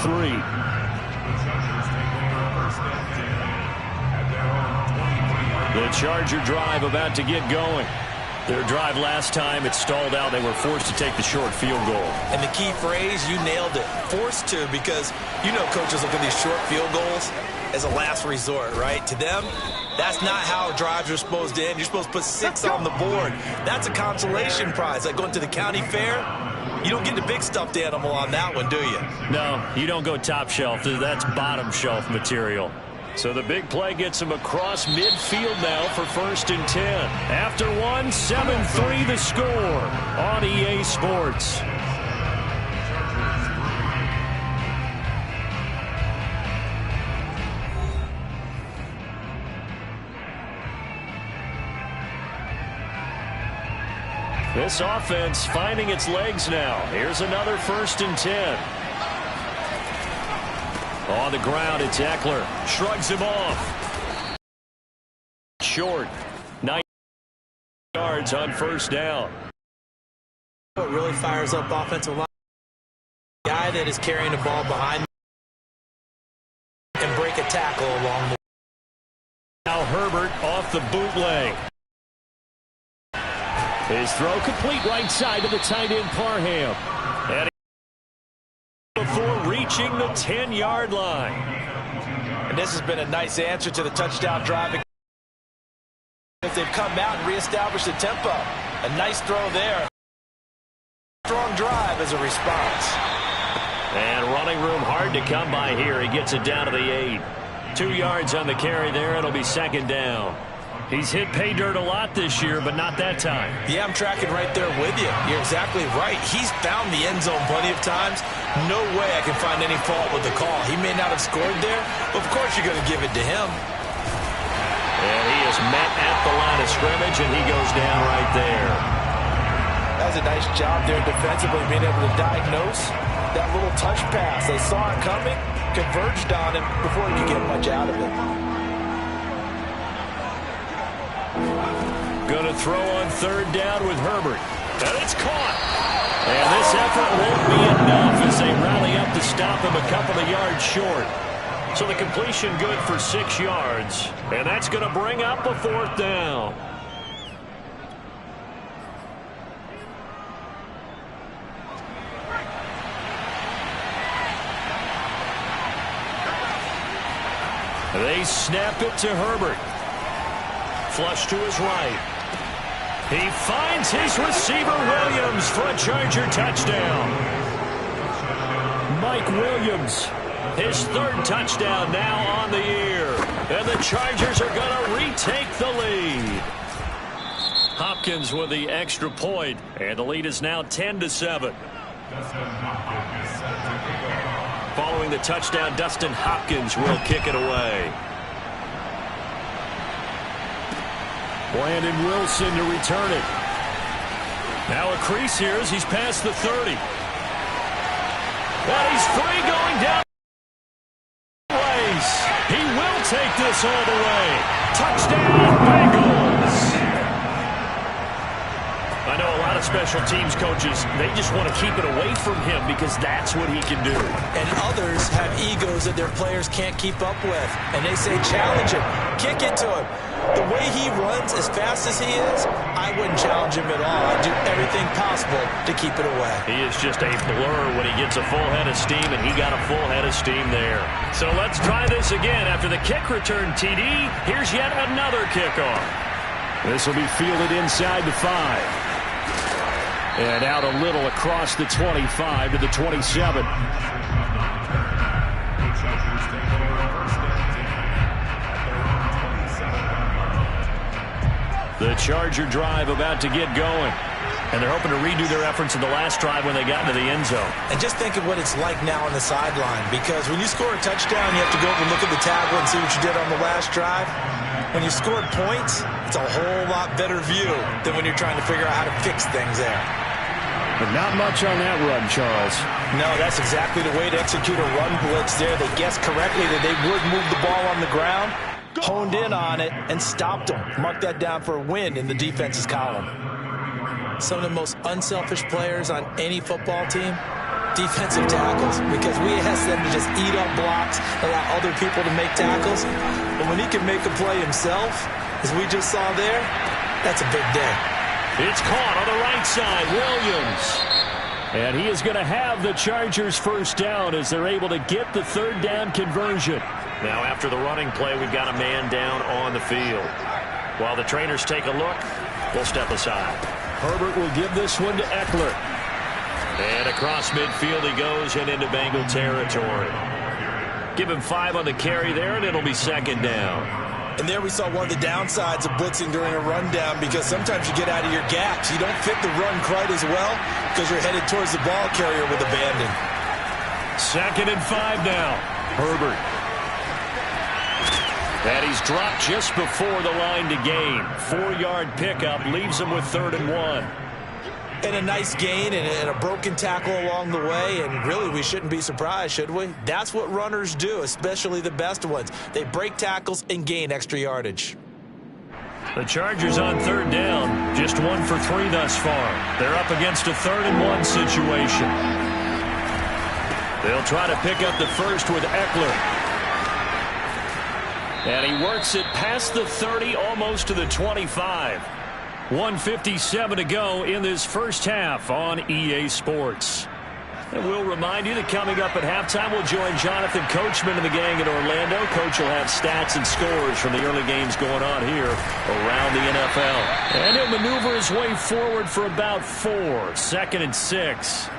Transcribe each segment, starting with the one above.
3. The Charger drive about to get going. Their drive last time, it stalled out. They were forced to take the short field goal. And the key phrase, you nailed it. Forced to, because you know coaches look at these short field goals as a last resort, right? To them, that's not how drives are supposed to end. You're supposed to put 6 on the board. That's a consolation prize. Like going to the county fair, you don't get the big stuffed animal on that one, do you? No, you don't go top shelf. That's bottom shelf material. So the big play gets him across midfield now for 1st and 10. After 1, 7-3 the score on EA Sports. This offense finding its legs now. Here's another 1st and 10. On the ground, it's Eckler. Shrugs him off. Short. 9 yards on 1st down. What really fires up offensive line? Guy that is carrying the ball behind and break a tackle along the way. Now Herbert off the bootleg. His throw complete right side to the tight end Parham. And before reaching the 10-yard line. And this has been a nice answer to the touchdown drive. If they've come out and reestablished the tempo. A nice throw there. Strong drive as a response. And running room hard to come by here. He gets it down to the 8. 2 yards on the carry there. It'll be 2nd down. He's hit pay dirt a lot this year, but not that time. Yeah, I'm tracking right there with you. You're exactly right. He's found the end zone plenty of times. No way I can find any fault with the call. He may not have scored there, but of course you're going to give it to him. And he is met at the line of scrimmage, and he goes down right there. That was a nice job there defensively, being able to diagnose that little touch pass. They saw it coming, converged on him before he could get much out of it. Going to throw on 3rd down with Herbert. And it's caught. And this effort won't be enough as they rally up to stop him a couple of yards short. So the completion good for 6 yards. And that's going to bring up a 4th down. They snap it to Herbert. Flush to his right. He finds his receiver Williams for a Charger touchdown. Mike Williams, his 3rd touchdown now on the year. And the Chargers are going to retake the lead. Hopkins with the extra point, and the lead is now 10-7. Following the touchdown, Dustin Hopkins will kick it away. Brandon Wilson to return it. Now a crease here as he's past the 30. And he's free going down. He will take this all the way. Touchdown, Bengals. I know a lot of special teams coaches, they just want to keep it away from him because that's what he can do. And others have egos that their players can't keep up with. And they say, challenge him. Kick it to him. The way he runs as fast as he is, I wouldn't challenge him at all. I'd do everything possible to keep it away. He is just a blur when he gets a full head of steam, and he got a full head of steam there. So let's try this again. After the kick return, TD, here's yet another kickoff. This will be fielded inside the 5. And out a little across the 25 to the 27. The Charger drive about to get going. And they're hoping to redo their efforts in the last drive when they got into the end zone. And just think of what it's like now on the sideline. Because when you score a touchdown, you have to go over and look at the tablet and see what you did on the last drive. When you scored points, it's a whole lot better view than when you're trying to figure out how to fix things there. But not much on that run, Charles. No, that's exactly the way to execute a run blitz there. They guessed correctly that they would move the ball on the ground, honed in on it, and stopped them. Mark that down for a win in the defense's column. Some of the most unselfish players on any football team, defensive tackles because we ask them to just eat up blocks, allow other people to make tackles. But when he can make a play himself, as we just saw there, that's a big day. It's caught on the right side, Williams. And he is going to have the Chargers first down as they're able to get the third down conversion. Now after the running play, we've got a man down on the field. While the trainers take a look, we'll step aside. Herbert will give this one to Eckler. And across midfield he goes and into Bengal territory. Give him 5 on the carry there, and it'll be second down. And there we saw one of the downsides of blitzing during a rundown, because sometimes you get out of your gaps. You don't fit the run quite as well because you're headed towards the ball carrier with abandon. 2nd and 5 now. Herbert. And he's dropped just before the line to gain. 4-yard pickup leaves him with 3rd and 1. And a nice gain and a broken tackle along the way, and really we shouldn't be surprised, should we? That's what runners do, especially the best ones. They break tackles and gain extra yardage. The Chargers on 3rd down, just 1 for 3 thus far. They're up against a 3rd and 1 situation. They'll try to pick up the first with Eckler. And he works it past the 30, almost to the 25. 1:57 to go in this first half on EA Sports. And we'll remind you that coming up at halftime, we'll join Jonathan Coachman and the gang in Orlando. Coach will have stats and scores from the early games going on here around the NFL. And he'll maneuver his way forward for about 4. 2nd and 6.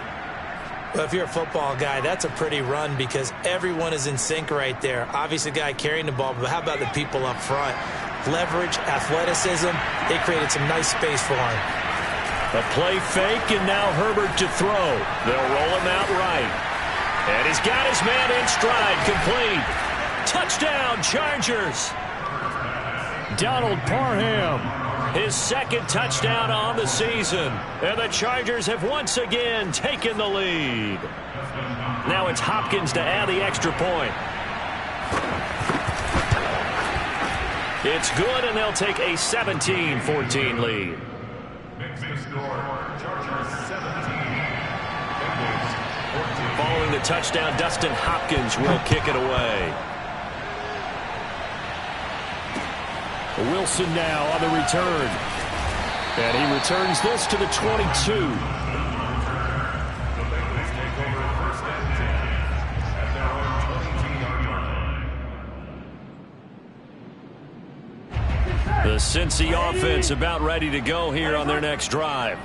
Well, if you're a football guy, that's a pretty run because everyone is in sync right there. Obviously, the guy carrying the ball, but how about the people up front? Leverage, athleticism, they created some nice space for him. A play fake, and now Herbert to throw. They'll roll him out right. And he's got his man in stride, complete. Touchdown, Chargers. Donald Parham, his 2nd touchdown on the season. And the Chargers have once again taken the lead. Now it's Hopkins to add the extra point. It's good, and they'll take a 17-14 lead. Following the touchdown, Dustin Hopkins will kick it away. Wilson now on the return. And he returns this to the 22. The Cincy offense about ready to go here on their next drive.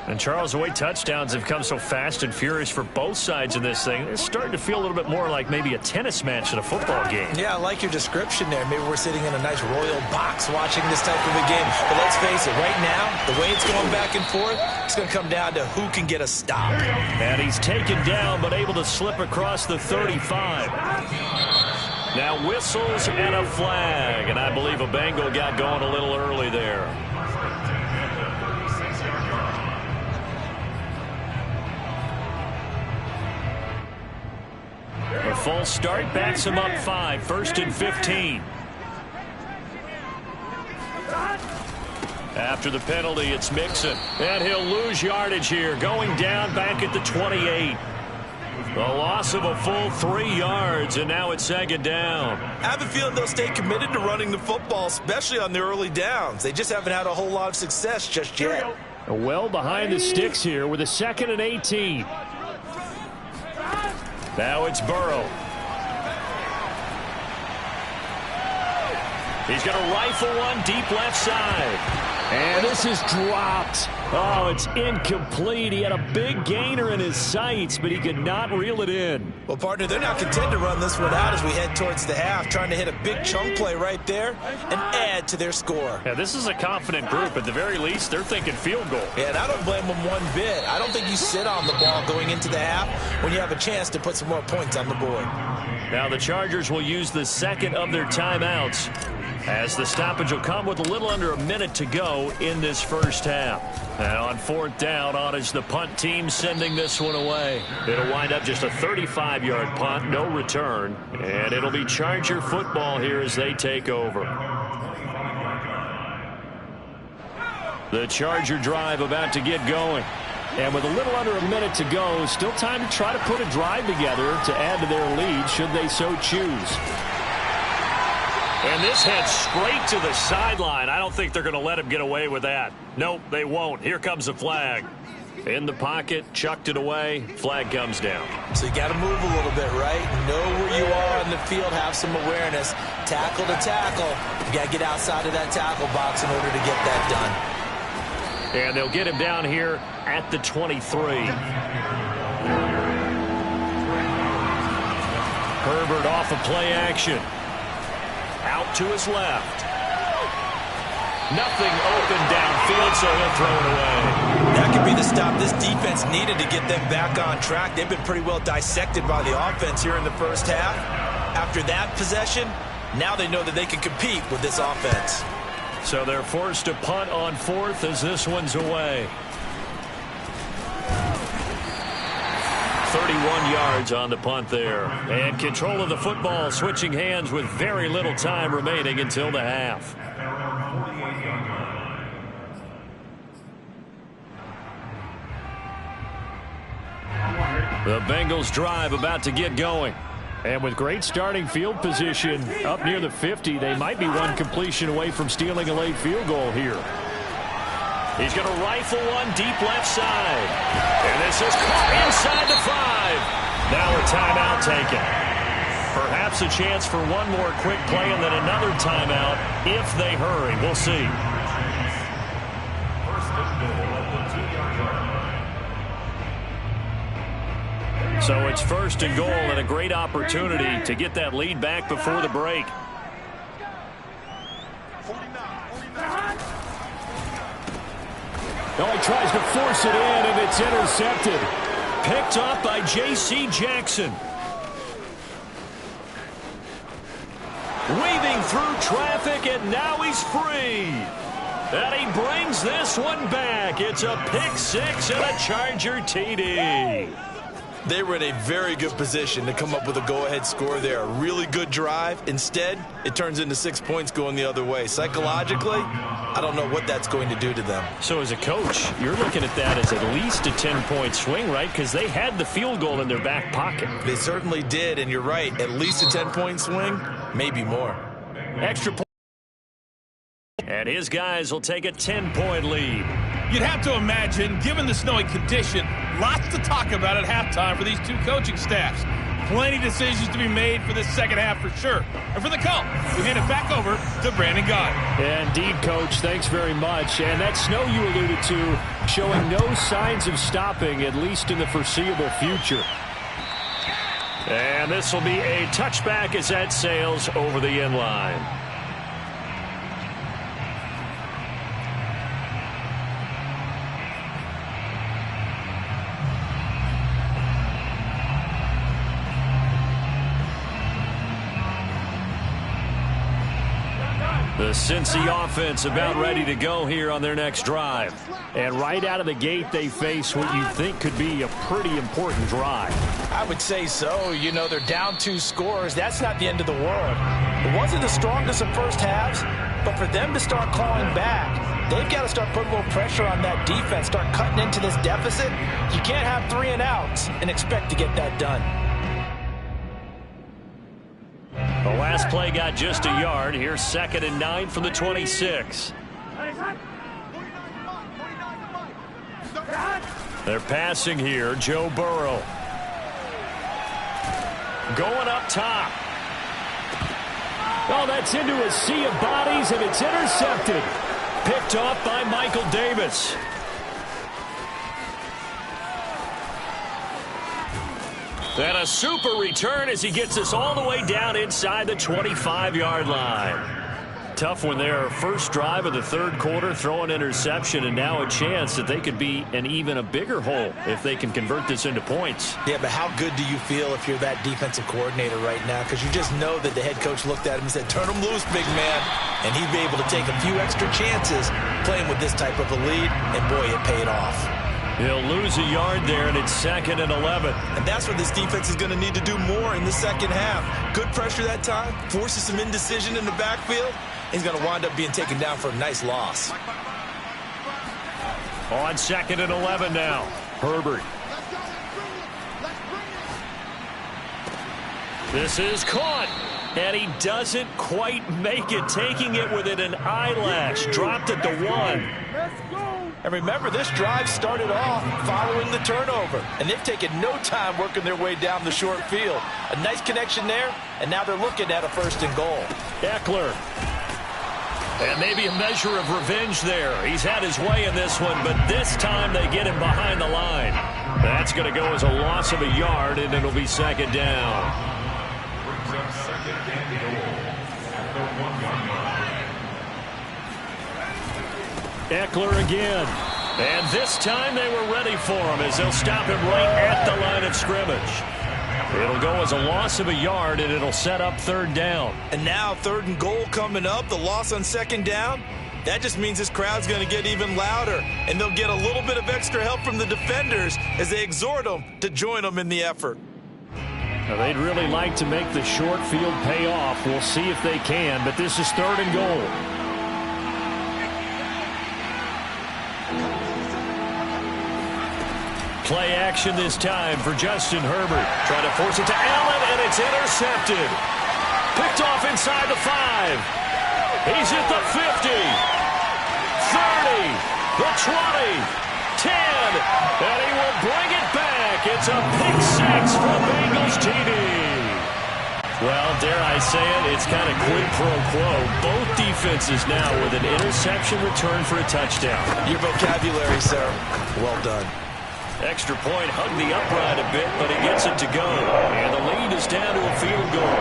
And Charles, the way touchdowns have come so fast and furious for both sides of this thing, it's starting to feel a little bit more like maybe a tennis match in a football game. Yeah, I like your description there. Maybe we're sitting in a nice royal box watching this type of a game. But let's face it, right now, the way it's going back and forth, it's going to come down to who can get a stop. And he's taken down but able to slip across the 35. Now whistles and a flag. And I believe a Bengal got going a little early there. A false start backs him up 5. 1st and 15. After the penalty, it's Mixon. And he'll lose yardage here. Going down back at the 28. A loss of a full 3 yards, and now it's 2nd down. I have a feeling they'll stay committed to running the football, especially on the early downs. They just haven't had a whole lot of success just yet. Well behind the sticks here with a 2nd and 18. Now it's Burrow. He's going to rifle one deep left side. And this is dropped. Oh, it's incomplete. He had a big gainer in his sights, but he could not reel it in. Well, partner, they're not content to run this one out as we head towards the half, trying to hit a big chunk play right there and add to their score. Yeah, this is a confident group. At the very least, they're thinking field goal. Yeah, and I don't blame them one bit. I don't think you sit on the ball going into the half when you have a chance to put some more points on the board. Now the Chargers will use the 2nd of their timeouts, as the stoppage will come with a little under a minute to go in this first half. And on 4th down, on is the punt team sending this one away. It'll wind up just a 35-yard punt, no return. And it'll be Charger football here as they take over. The Charger drive about to get going. And with a little under a minute to go, still time to try to put a drive together to add to their lead should they so choose. And this heads straight to the sideline. I don't think they're going to let him get away with that. Nope, they won't. Here comes the flag. In the pocket, chucked it away, flag comes down. So you got to move a little bit, right? Know where you are on the field, have some awareness. Tackle to tackle. You got to get outside of that tackle box in order to get that done. And they'll get him down here at the 23. Herbert off of play action. Out to his left. Nothing open downfield, so he'll throw it away. That could be the stop this defense needed to get them back on track. They've been pretty well dissected by the offense here in the first half. After that possession, now they know that they can compete with this offense. So they're forced to punt on fourth as this one's away. 31 yards on the punt there. And control of the football switching hands with very little time remaining until the half. The Bengals drive about to get going. And with great starting field position up near the 50, they might be one completion away from stealing a late field goal here. He's going to rifle one deep left side. And this is caught inside the 5. Now a timeout taken. Perhaps a chance for one more quick play and then another timeout if they hurry. We'll see. So it's first and goal and a great opportunity to get that lead back before the break. Oh, he tries to force it in, and it's intercepted. Picked up by J.C. Jackson. Weaving through traffic, and now he's free. And he brings this one back. It's a pick six and a Charger TD. They were in a very good position to come up with a go-ahead score there. A really good drive. Instead, it turns into 6 points going the other way. Psychologically, I don't know what that's going to do to them. So as a coach, you're looking at that as at least a 10-point swing, right? Because they had the field goal in their back pocket. They certainly did, and you're right. At least a 10-point swing, maybe more. Extra point. And his guys will take a 10-point lead. You'd have to imagine, given the snowy condition, lots to talk about at halftime for these two coaching staffs. Plenty of decisions to be made for this second half for sure. And for the call, we hand it back over to Brandon Gaudin. Indeed, Coach. Thanks very much. And that snow you alluded to showing no signs of stopping, at least in the foreseeable future. And this will be a touchback as that sails over the end line. The Cincy offense about ready to go here on their next drive. And right out of the gate, they face what you think could be a pretty important drive. I would say so. You know, they're down 2 scores. That's not the end of the world. It wasn't the strongest of first halves, but for them to start clawing back, they've got to start putting a little pressure on that defense, start cutting into this deficit. You can't have 3 and outs and expect to get that done. The last play got just a yard. Here's 2nd and 9 from the 26. They're passing here. Joe Burrow. Going up top. Oh, that's into a sea of bodies, and it's intercepted. Picked off by Michael Davis. And a super return as he gets us all the way down inside the 25-yard line. Tough one there. First drive of the third quarter, throw an interception, and now a chance that they could be in even a bigger hole if they can convert this into points. Yeah, but how good do you feel if you're that defensive coordinator right now? Because you just know that the head coach looked at him and said, turn him loose, big man. And he'd be able to take a few extra chances playing with this type of a lead, and boy, it paid off. He'll lose a yard there, and it's 2nd and 11. And that's what this defense is going to need to do more in the second half. Good pressure that time, forces some indecision in the backfield. He's going to wind up being taken down for a nice loss. On 2nd and 11 now. Herbert. This is caught. And he doesn't quite make it, taking it within an eyelash. Dropped it to 1. And remember, this drive started off following the turnover. And they've taken no time working their way down the short field. A nice connection there, and now they're looking at a 1st and goal. Eckler. And maybe a measure of revenge there. He's had his way in this one, but this time they get him behind the line. That's going to go as a loss of a yard, and it'll be 2nd down. Eckler again. And this time they were ready for him as they'll stop him right at the line of scrimmage. It'll go as a loss of a yard, and it'll set up 3rd down. And now 3rd and goal coming up, the loss on 2nd down. That just means this crowd's going to get even louder, and they'll get a little bit of extra help from the defenders as they exhort them to join them in the effort. Now, they'd really like to make the short field pay off. We'll see if they can, but this is 3rd and goal. Play action this time for Justin Herbert. Trying to force it to Allen, and it's intercepted. Picked off inside the 5. He's at the 50. 30. The 20. 10. And he will bring it back. It's a pick 6 for Bengals TD. Well, dare I say it, it's kind of quid pro quo. Both defenses now with an interception return for a touchdown. Your vocabulary, sir. Well done. Extra point, hugged the upright a bit, but he gets it to go. And the lead is down to a field goal.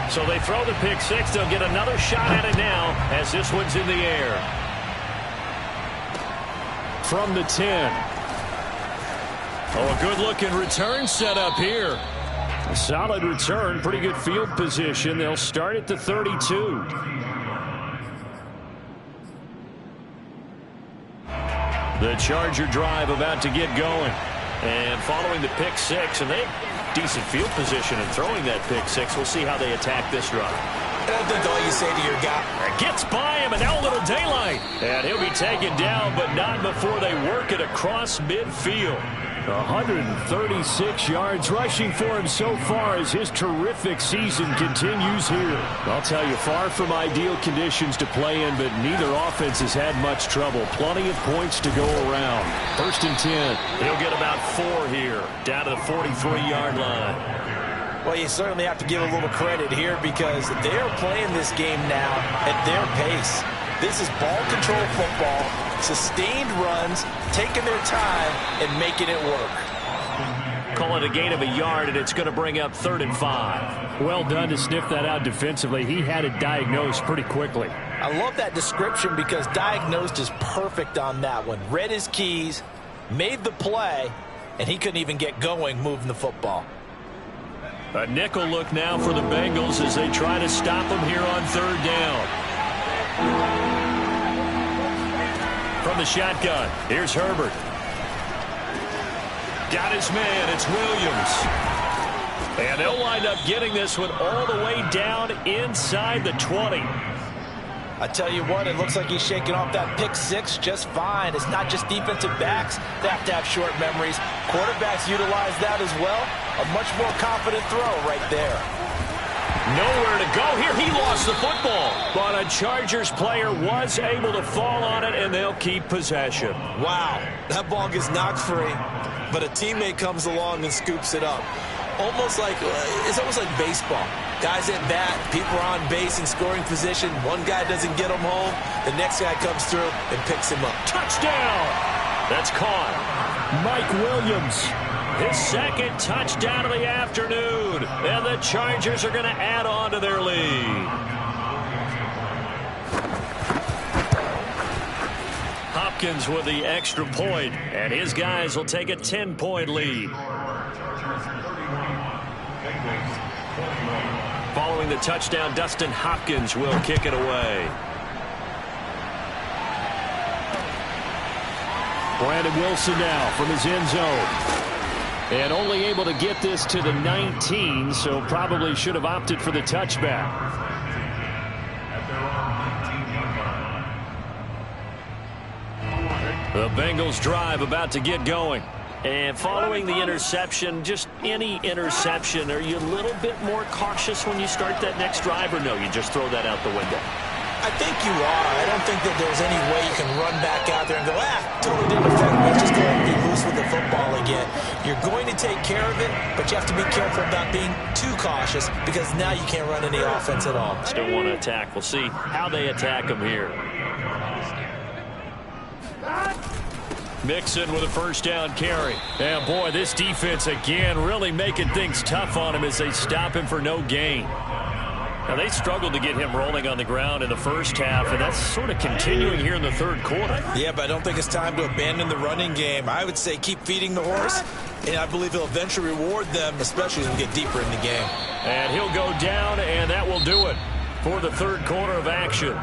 So they throw the pick 6. They'll get another shot at it now as this one's in the air. From the 10. Oh, a good-looking return set up here. A solid return, pretty good field position. They'll start at the 32. The Charger drive about to get going. And following the pick 6, and they have decent field position in throwing that pick 6. We'll see how they attack this drive. I think all you say to your guy. Gets by him, and now a little daylight. And he'll be taken down, but not before they work it across midfield. 136 yards rushing for him so far as his terrific season continues here. I'll tell you, far from ideal conditions to play in, but neither offense has had much trouble. Plenty of points to go around. 1st and 10. He'll get about 4 here, down to the 43-yard line. Well, you certainly have to give a little credit here because they're playing this game now at their pace. This is ball control football, sustained runs, taking their time, and making it work. Call it a gain of a yard, and it's going to bring up 3rd and 5. Well done to sniff that out defensively. He had it diagnosed pretty quickly. I love that description because diagnosed is perfect on that one. Read his keys, made the play, and he couldn't even get going moving the football. A nickel look now for the Bengals as they try to stop him here on 3rd down. From the shotgun, here's Herbert. Got his man, it's Williams. And they'll wind up getting this one all the way down inside the 20. I tell you what, it looks like he's shaking off that pick 6 just fine. It's not just defensive backs that have to have short memories. Quarterbacks utilize that as well. A much more confident throw right there. Nowhere to go here. He lost the football. But a Chargers player was able to fall on it, and they'll keep possession. Wow, that ball gets knocked free, but a teammate comes along and scoops it up. It's almost like baseball. Guys at bat, people are on base in scoring position. One guy doesn't get him home. The next guy comes through and picks him up. Touchdown! That's caught. Mike Williams. His 2nd touchdown of the afternoon. And the Chargers are going to add on to their lead. Hopkins with the extra point, and his guys will take a 10-point lead. Following the touchdown, Dustin Hopkins will kick it away. Brandon Wilson now from his end zone. And only able to get this to the 19, so probably should have opted for the touchback. The Bengals drive about to get going. And following the interception, just any interception, are you a little bit more cautious when you start that next drive, or no, you just throw that out the window? I think you are. I don't think that there's any way you can run back out there and go, totally didn't affect me. Just go ahead and be loose with the football again. You're going to take care of it, but you have to be careful about being too cautious because now you can't run any offense at all. Still want to attack. We'll see how they attack them here. Mixon with a first down carry. And boy, this defense again really making things tough on him as they stop him for no gain. Now, they struggled to get him rolling on the ground in the first half, and that's sort of continuing here in the third quarter. Yeah, but I don't think it's time to abandon the running game. I would say keep feeding the horse, and I believe he'll eventually reward them, especially as we get deeper in the game. And he'll go down, and that will do it for the third quarter of action.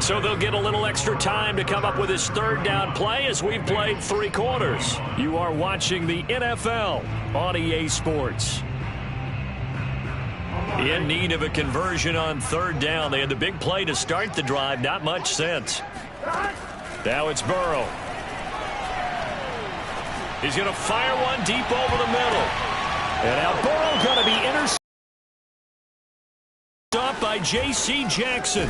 So they'll get a little extra time to come up with his third down play as we've played 3 quarters. You are watching the NFL on EA Sports. In need of a conversion on third down. They had the big play to start the drive. Not much sense. Now it's Burrow. He's going to fire one deep over the middle. And now Burrow going to be intercepted by J.C. Jackson.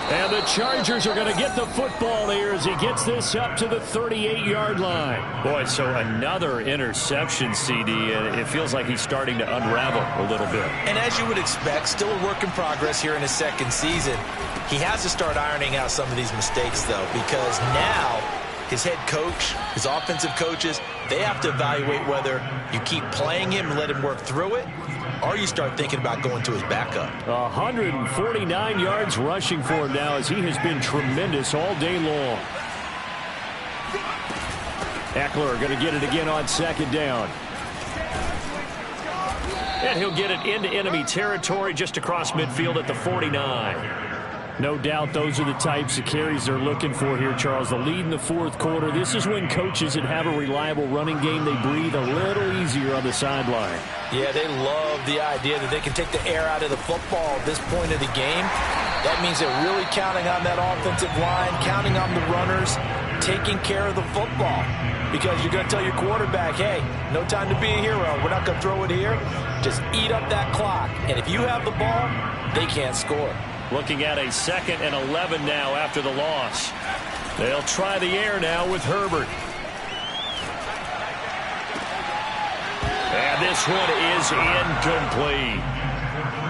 And the Chargers are going to get the football here as he gets this up to the 38-yard line. Boy, so another interception, CD, and it feels like he's starting to unravel a little bit. And as you would expect, still a work in progress here in his second season. He has to start ironing out some of these mistakes, though, because now his head coach, his offensive coaches, they have to evaluate whether you keep playing him and let him work through it, or you start thinking about going to his backup. 149 yards rushing for him now as he has been tremendous all day long. Eckler going to get it again on second down. And he'll get it into enemy territory just across midfield at the 49. No doubt those are the types of carries they're looking for here, Charles. The lead in the fourth quarter. This is when coaches that have a reliable running game, they breathe a little easier on the sideline. Yeah, they love the idea that they can take the air out of the football at this point of the game. That means they're really counting on that offensive line, counting on the runners, taking care of the football. Because you're going to tell your quarterback, hey, no time to be a hero. We're not going to throw it here. Just eat up that clock. And if you have the ball, they can't score. Looking at a 2nd and 11 now after the loss. They'll try the air now with Herbert. And this one is incomplete.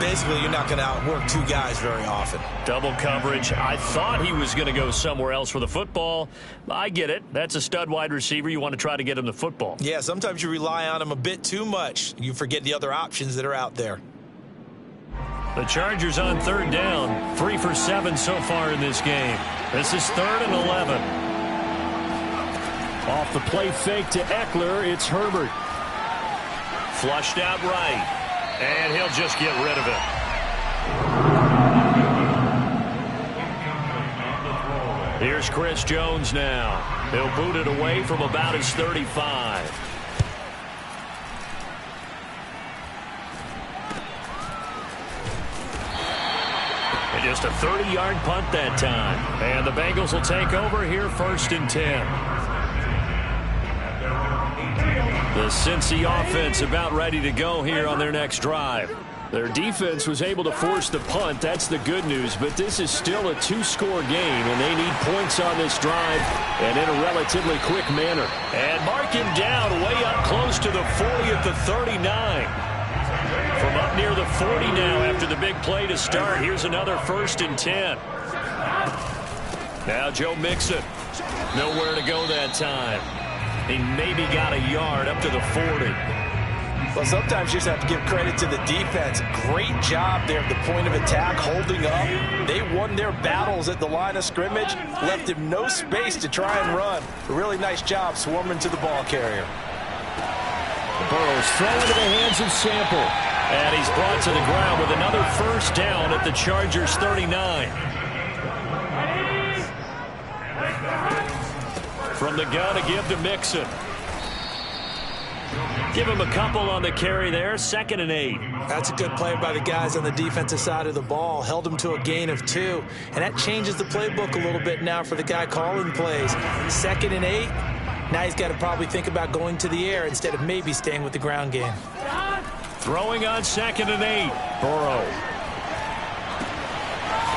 Basically, you're not going to outwork 2 guys very often. Double coverage. I thought he was going to go somewhere else for the football. I get it. That's a stud wide receiver. You want to try to get him the football. Yeah, sometimes you rely on him a bit too much. You forget the other options that are out there. The Chargers on third down. 3 for 7 so far in this game. This is 3rd and 11. Off the play fake to Eckler, it's Herbert. Flushed out right. And he'll just get rid of it. Here's Chris Jones now. He'll boot it away from about his 35. Just a 30-yard punt that time. And the Bengals will take over here 1st and 10. The Cincy offense about ready to go here on their next drive. Their defense was able to force the punt. That's the good news. But this is still a 2-score game, and they need points on this drive and in a relatively quick manner. And mark him down way up close to the 40 at the 39. From up near the 40 now after the big play to start. Here's another 1st and 10. Now Joe Mixon. Nowhere to go that time. He maybe got a yard up to the 40. Well, sometimes you just have to give credit to the defense. Great job there at the point of attack, holding up. They won their battles at the line of scrimmage, left him no space to try and run. A really nice job swarming to the ball carrier. Burrow's thrown into the hands of Sample. And he's brought to the ground with another 1st down at the Chargers 39. From the gun to give to Mixon. Give him a couple on the carry there, 2nd and 8. That's a good play by the guys on the defensive side of the ball. Held them to a gain of 2. And that changes the playbook a little bit now for the guy calling plays. 2nd and 8. Now he's got to probably think about going to the air instead of maybe staying with the ground game. Throwing on 2nd and 8. Burrow.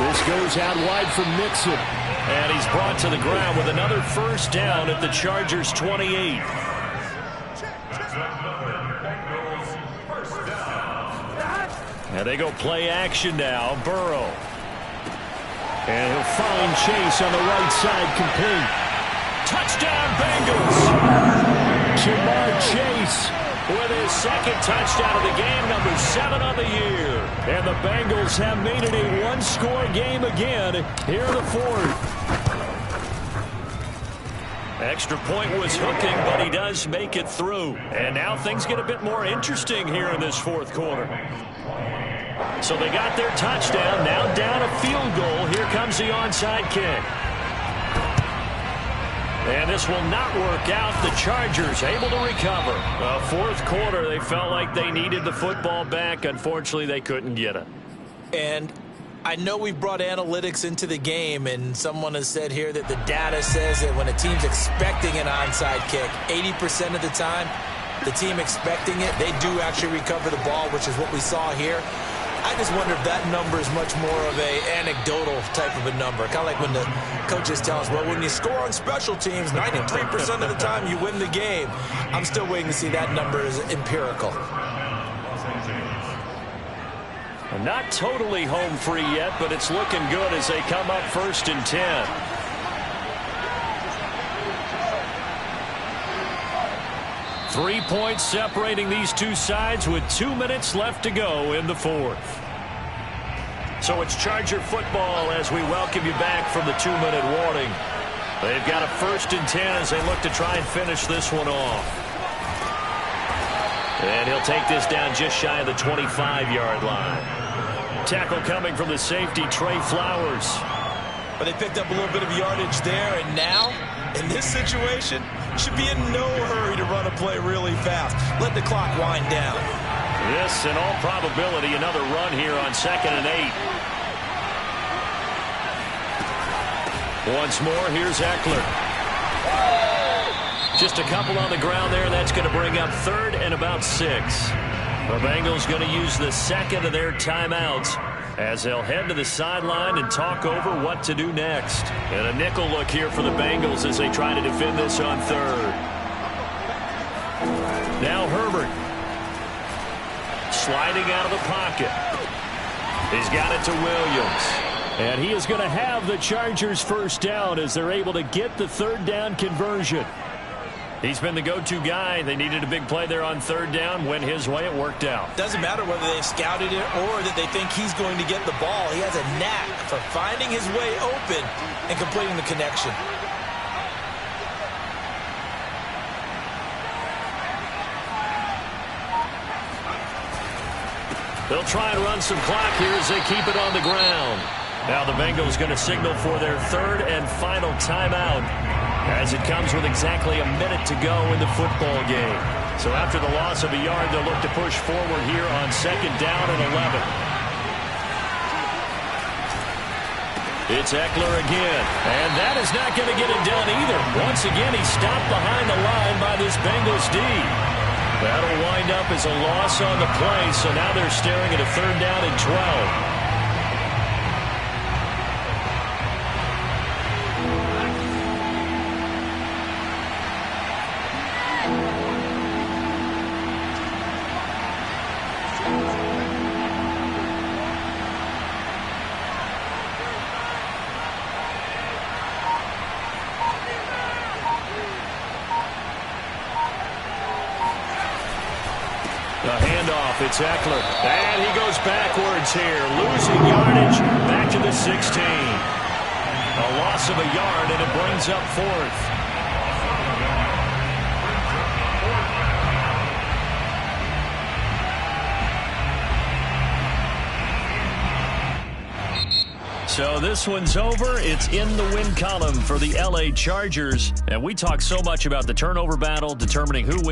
This goes out wide from Mixon. And he's brought to the ground with another first down at the Chargers' 28. And they go play action now. Burrow. And he'll find Chase on the right side, complete. Touchdown, Bengals. Jamar Chase with his 2nd touchdown of the game, number 7 on the year. And the Bengals have made it a one-score game again here in the 4th. Extra point was hooking, but he does make it through. And now things get a bit more interesting here in this 4th quarter. So they got their touchdown, now down a field goal. Here comes the onside kick. And this will not work out. The Chargers able to recover. 4th quarter, they felt like they needed the football back. Unfortunately, they couldn't get it. And I know we brought analytics into the game, and someone has said here that the data says that when a team's expecting an onside kick, 80% of the time, the team expecting it, they do actually recover the ball, which is what we saw here. I just wonder if that number is much more of a anecdotal type of a number. Kind of like when the coaches tell us, well, when you score on special teams, 93% of the time you win the game. I'm still waiting to see that number is empirical. Not totally home free yet, but it's looking good as they come up 1st and 10. Three points separating these two sides with 2 minutes left to go in the 4th. So it's Charger football as we welcome you back from the 2-minute warning. They've got a 1st and 10 as they look to try and finish this one off. And he'll take this down just shy of the 25-yard line. Tackle coming from the safety, Trey Flowers. But they picked up a little bit of yardage there, and now, in this situation, should be in no hurry to run a play really fast. Let the clock wind down. This, in all probability, another run here on 2nd and 8. Once more, here's Eckler. Just a couple on the ground there. That's going to bring up 3rd and about 6. The Bengals going to use the 2nd of their timeouts as they'll head to the sideline and talk over what to do next. And a nickel look here for the Bengals as they try to defend this on 3rd. Now Herbert. Sliding out of the pocket. He's got it to Williams. And he is going to have the Chargers first down as they're able to get the 3rd down conversion. He's been the go-to guy. They needed a big play there on 3rd down. Went his way. It worked out. Doesn't matter whether they've scouted it or that they think he's going to get the ball. He has a knack for finding his way open and completing the connection. They'll try and run some clock here as they keep it on the ground. Now the Bengals going to signal for their 3rd and final timeout as it comes with exactly a minute to go in the football game. So after the loss of a yard, they'll look to push forward here on 2nd down and 11. It's Eckler again, and that is not going to get it done either. Once again, he's stopped behind the line by this Bengals D. That'll wind up as a loss on the play, so now they're staring at a 3rd down and 12. The handoff, it's Eckler. And he goes backwards here, losing yardage back to the 16. A loss of a yard, and it brings up 4th. So this one's over. It's in the win column for the LA Chargers. And we talk so much about the turnover battle, determining who wins.